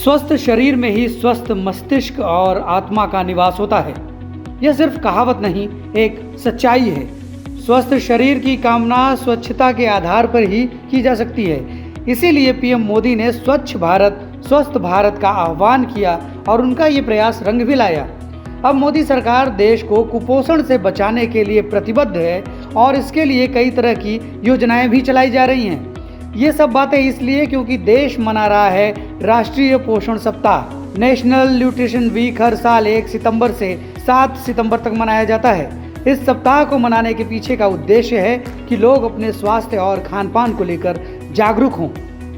स्वस्थ शरीर में ही स्वस्थ मस्तिष्क और आत्मा का निवास होता है। यह सिर्फ कहावत नहीं, एक सच्चाई है। स्वस्थ शरीर की कामना स्वच्छता के आधार पर ही की जा सकती है। इसीलिए पीएम मोदी ने स्वच्छ भारत स्वस्थ भारत का आह्वान किया और उनका ये प्रयास रंग भी लाया। अब मोदी सरकार देश को कुपोषण से बचाने के लिए प्रतिबद्ध है और इसके लिए कई तरह की योजनाएं भी चलाई जा रही हैं। ये सब बातें इसलिए क्योंकि देश मना रहा है राष्ट्रीय पोषण सप्ताह। नेशनल न्यूट्रिशन वीक हर साल 1 सितंबर से 7 सितंबर तक मनाया जाता है। इस सप्ताह को मनाने के पीछे का उद्देश्य है कि लोग अपने स्वास्थ्य और खान पान को लेकर जागरूक हों।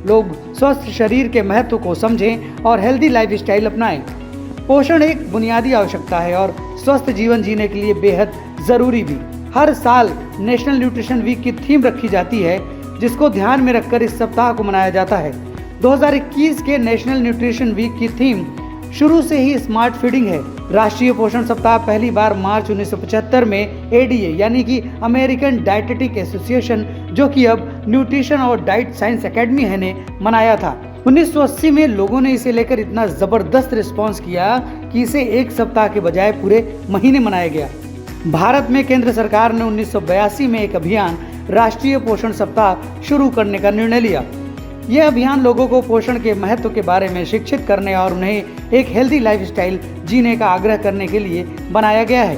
लोग स्वस्थ शरीर के महत्व को समझें और हेल्दी लाइफस्टाइल अपनाएं। पोषण एक बुनियादी आवश्यकता है और स्वस्थ जीवन जीने के लिए बेहद ज़रूरी भी। हर साल नेशनल न्यूट्रिशन वीक की थीम रखी जाती है, जिसको ध्यान में रखकर इस सप्ताह को मनाया जाता है। 2021 के नेशनल न्यूट्रिशन वीक की थीम शुरू से ही स्मार्ट फीडिंग है। राष्ट्रीय पोषण सप्ताह पहली बार मार्च 1975 में एडीए यानी कि अमेरिकन डाइटेटिक एसोसिएशन, जो कि अब न्यूट्रिशन और डाइट साइंस एकेडमी है, ने मनाया था। 1980 में लोगों ने इसे लेकर इतना ज़बरदस्त रिस्पॉन्स किया कि इसे एक सप्ताह के बजाय पूरे महीने मनाया गया। भारत में केंद्र सरकार ने 1982 में एक अभियान राष्ट्रीय पोषण सप्ताह शुरू करने का निर्णय लिया। यह अभियान लोगों को पोषण के महत्व के बारे में शिक्षित करने और उन्हें एक हेल्दी लाइफस्टाइल जीने का आग्रह करने के लिए बनाया गया है।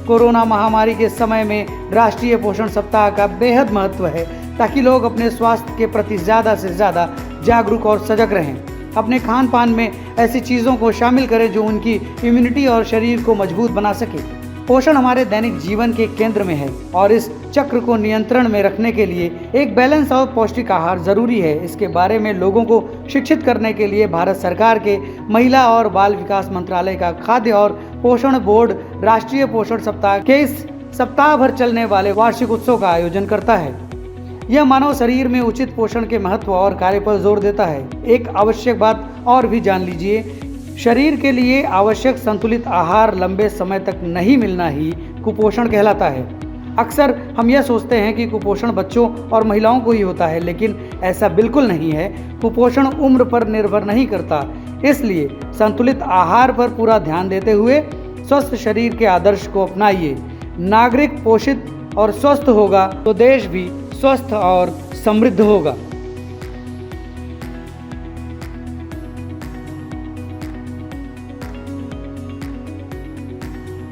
कोरोना महामारी के समय में राष्ट्रीय पोषण सप्ताह का बेहद महत्व है, ताकि लोग अपने स्वास्थ्य के प्रति ज़्यादा से ज़्यादा जागरूक और सजग रहें। अपने खान पान में ऐसी चीज़ों को शामिल करें जो उनकी इम्यूनिटी और शरीर को मजबूत बना सके। पोषण हमारे दैनिक जीवन के केंद्र में है और इस चक्र को नियंत्रण में रखने के लिए एक बैलेंस और पौष्टिक आहार जरूरी है। इसके बारे में लोगों को शिक्षित करने के लिए भारत सरकार के महिला और बाल विकास मंत्रालय का खाद्य और पोषण बोर्ड राष्ट्रीय पोषण सप्ताह के इस सप्ताह भर चलने वाले वार्षिक उत्सव का आयोजन करता है। यह मानव शरीर में उचित पोषण के महत्व और कार्य पर जोर देता है। एक आवश्यक बात और भी जान लीजिए, शरीर के लिए आवश्यक संतुलित आहार लंबे समय तक नहीं मिलना ही कुपोषण कहलाता है। अक्सर हम यह सोचते हैं कि कुपोषण बच्चों और महिलाओं को ही होता है, लेकिन ऐसा बिल्कुल नहीं है। कुपोषण उम्र पर निर्भर नहीं करता। इसलिए संतुलित आहार पर पूरा ध्यान देते हुए स्वस्थ शरीर के आदर्श को अपनाइए। नागरिक पोषित और स्वस्थ होगा तो देश भी स्वस्थ और समृद्ध होगा।